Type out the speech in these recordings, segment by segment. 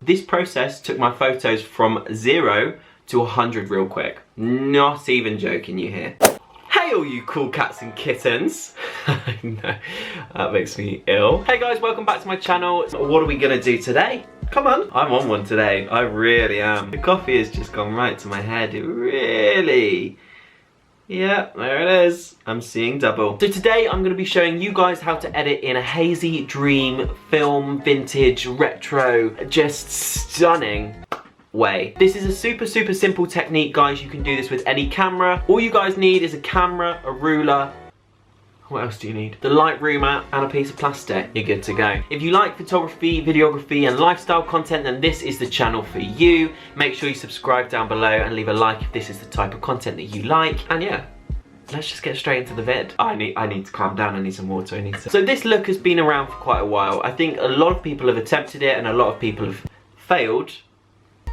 This process took my photos from 0 to 100 real quick. Not even joking, you hear. Hey all you cool cats and kittens. I know, that makes me ill. Hey guys, welcome back to my channel. What are we gonna do today? Come on, I'm on one today. I really am. The coffee has just gone right to my head. It really... Yeah, there it is. I'm seeing double. So today I'm going to be showing you guys how to edit in a hazy, dream, film, vintage, retro, just stunning way. This is a super simple technique, guys. You can do this with any camera. All you guys need is a camera, a ruler. What else do you need? The Lightroom app and a piece of plastic. You're good to go. If you like photography, videography and lifestyle content, then this is the channel for you. Make sure you subscribe down below and leave a like if this is the type of content that you like. And yeah, let's just get straight into the vid. I need to calm down. I need some water. So this look has been around for quite a while. I think a lot of people have attempted it and a lot of people have failed.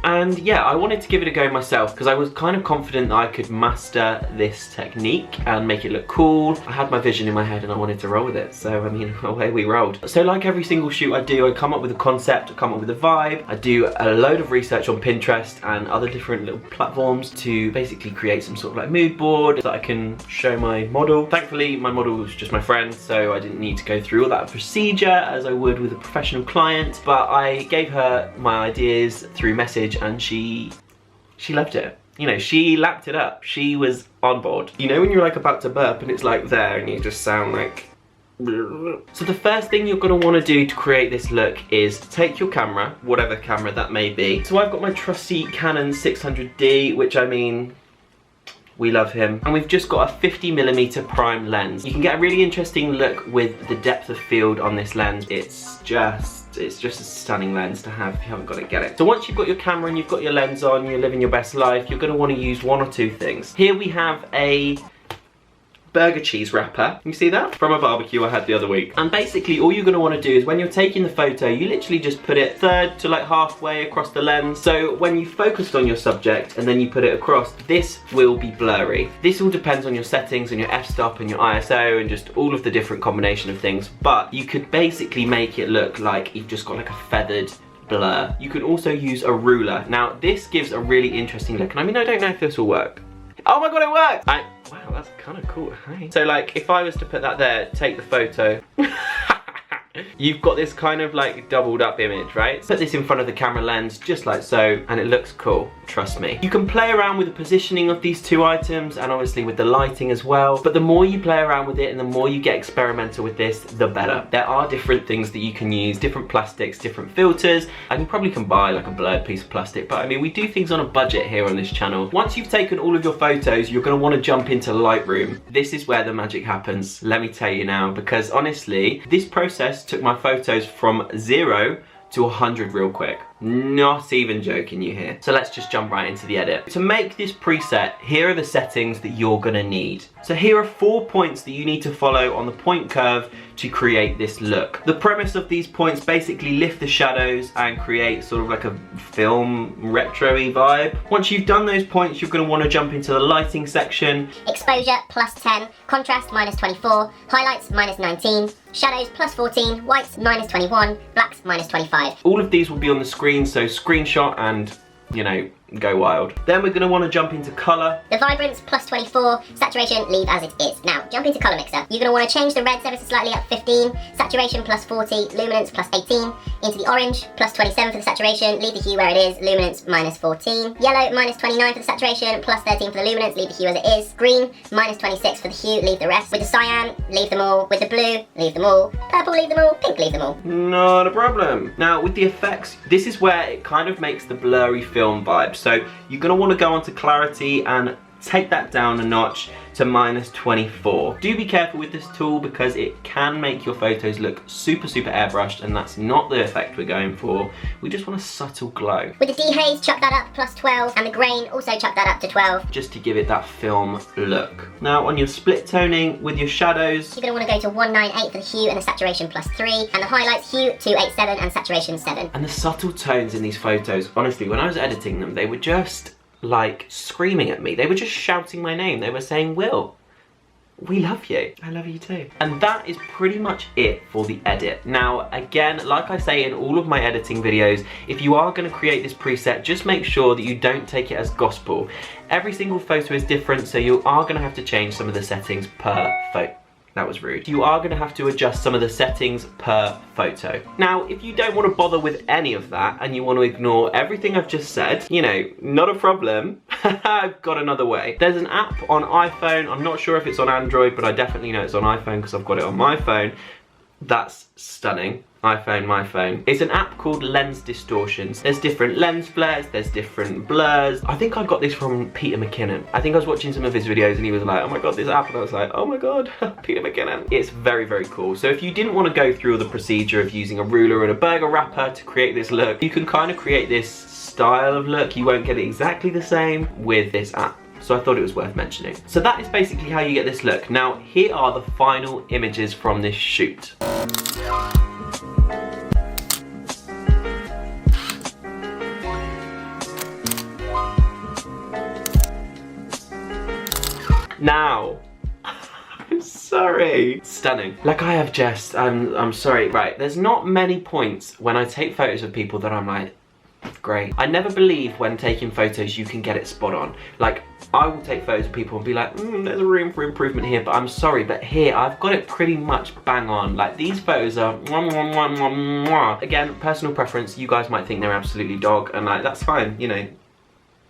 And yeah, I wanted to give it a go myself because I was kind of confident that I could master this technique and make it look cool. I had my vision in my head and I wanted to roll with it. So I mean, away we rolled. So like every single shoot I do, I come up with a concept, I come up with a vibe. I do a load of research on Pinterest and other different little platforms to basically create some sort of like mood board that I can show my model. Thankfully, my model was just my friend, so I didn't need to go through all that procedure as I would with a professional client. But I gave her my ideas through message and she loved it. You know, she lapped it up. She was on board. You know when you're like about to burp and it's like there and you just sound like... So the first thing you're gonna wanna do to create this look is take your camera, whatever camera that may be. So I've got my trusty Canon 600D, which I mean, we love him. And we've just got a 50mm prime lens. You can get a really interesting look with the depth of field on this lens. It's just a stunning lens to have if you haven't got it, get it. So once you've got your camera and you've got your lens on, you're living your best life, you're gonna wanna use one or two things. Here we have a burger cheese wrapper. You see that? From a barbecue I had the other week. And basically all you're gonna wanna do is when you're taking the photo, you literally just put it third to like halfway across the lens. So when you focused on your subject and then you put it across, this will be blurry. This all depends on your settings and your f-stop and your ISO and just all of the different combination of things. But you could basically make it look like you've just got like a feathered blur. You can also use a ruler. Now this gives a really interesting look. And I mean, I don't know if this will work. Oh my god, it worked! Wow, that's kind of cool. Hey. So like, if I was to put that there, take the photo, you've got this kind of like doubled up image, right? Put this in front of the camera lens, just like so, and it looks cool, trust me. You can play around with the positioning of these two items and obviously with the lighting as well, but the more you play around with it and the more you get experimental with this, the better. There are different things that you can use, different plastics, different filters, and you probably can buy like a blurred piece of plastic, but I mean, we do things on a budget here on this channel. Once you've taken all of your photos, you're gonna wanna jump into Lightroom. This is where the magic happens, let me tell you now, because honestly, this process took my photos from 0 to 100 real quick. Not even joking, you hear. So let's just jump right into the edit. To make this preset, here are the settings that you're gonna need. So here are 4 points that you need to follow on the point curve to create this look. The premise of these points basically lift the shadows and create sort of like a film retro-y vibe. Once you've done those points, you're gonna wanna jump into the lighting section. Exposure +10, contrast -24, highlights -19, shadows +14, whites -21, blacks -25. All of these will be on the screen, so screenshot and, you know, go wild. Then we're gonna wanna jump into color. The vibrance +24, saturation leave as it is. Now, jump into color mixer. You're gonna wanna change the reds ever so slightly up 15, saturation +40, luminance +18, into the orange +27 for the saturation, leave the hue where it is, luminance -14, yellow -29 for the saturation, +13 for the luminance, leave the hue as it is, green -26 for the hue, leave the rest. With the cyan, leave them all. With the blue, leave them all. Purple, leave them all. Pink, leave them all. Not a problem. Now, with the effects, this is where it kind of makes the blurry film vibe. So you're gonna wanna go onto clarity and take that down a notch to -24. Do be careful with this tool because it can make your photos look super airbrushed, and that's not the effect we're going for. We just want a subtle glow. With the dehaze, chuck that up +12, and the grain, also chuck that up to 12. Just to give it that film look. Now on your split toning with your shadows, you're gonna wanna go to 198 for the hue and the saturation +3, and the highlights hue 287 and saturation 7. And the subtle tones in these photos, honestly, when I was editing them, they were just like screaming at me. They were just shouting my name. They were saying, Will, we love you. I love you too. And that is pretty much it for the edit. Now, again, like I say in all of my editing videos, if you are gonna create this preset, just make sure that you don't take it as gospel. Every single photo is different, so you are gonna have to change some of the settings per photo. That was rude. You are gonna have to adjust some of the settings per photo. Now, if you don't wanna bother with any of that and you wanna ignore everything I've just said, you know, not a problem. I've got another way. There's an app on iPhone. I'm not sure if it's on Android, but I definitely know it's on iPhone because I've got it on my phone. That's stunning. iPhone, my phone. It's an app called Lens Distortions. There's different lens flares, there's different blurs. I think I got this from Peter McKinnon. I think I was watching some of his videos and he was like, oh my god, this app, and I was like, oh my god, Peter McKinnon. It's very, very cool. So if you didn't want to go through the procedure of using a ruler and a burger wrapper to create this look, you can kind of create this style of look. You won't get it exactly the same with this app. So I thought it was worth mentioning. So that is basically how you get this look. Now, here are the final images from this shoot. Now, I'm sorry. Stunning. Like I have just, I'm sorry. Right, there's not many points when I take photos of people that I'm like, great. I never believe when taking photos you can get it spot on. Like, I will take photos of people and be like, there's a room for improvement here, but I'm sorry, but here I've got it pretty much bang on. Like, these photos are mwah, mwah, mwah, mwah, mwah. Again, personal preference. You guys might think they're absolutely dog, and like, that's fine, you know.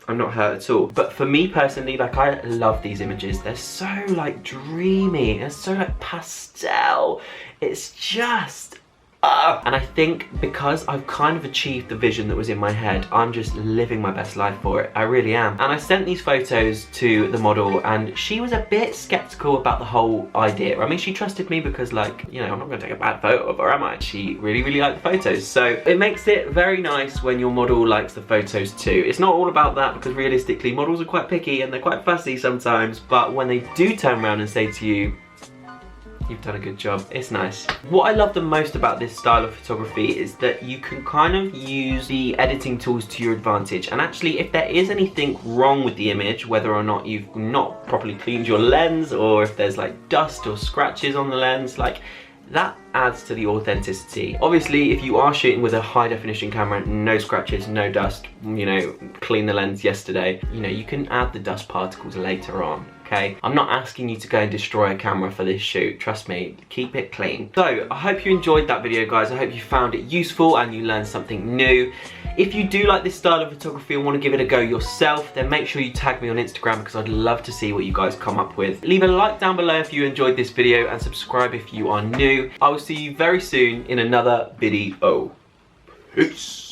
I'm not hurt at all. But for me personally, like, I love these images. They're so like dreamy. They're so like pastel. It's just, and I think because I've kind of achieved the vision that was in my head, I'm just living my best life for it. I really am. And I sent these photos to the model and she was a bit skeptical about the whole idea. I mean, she trusted me because, like, you know, I'm not gonna take a bad photo of her, am I? She really, really liked the photos. So it makes it very nice when your model likes the photos too. It's not all about that because realistically, models are quite picky and they're quite fussy sometimes, but when they do turn around and say to you, you've done a good job, it's nice. What I love the most about this style of photography is that you can kind of use the editing tools to your advantage. And actually, if there is anything wrong with the image, whether or not you've not properly cleaned your lens, or if there's like dust or scratches on the lens, like, that adds to the authenticity. Obviously, if you are shooting with a high definition camera, no scratches, no dust, you know, clean the lens yesterday, you know, you can add the dust particles later on. Okay, I'm not asking you to go and destroy a camera for this shoot, trust me, keep it clean. So, I hope you enjoyed that video, guys. I hope you found it useful and you learned something new. If you do like this style of photography and want to give it a go yourself, then make sure you tag me on Instagram because I'd love to see what you guys come up with. Leave a like down below if you enjoyed this video and subscribe if you are new. I will see you very soon in another video. Peace.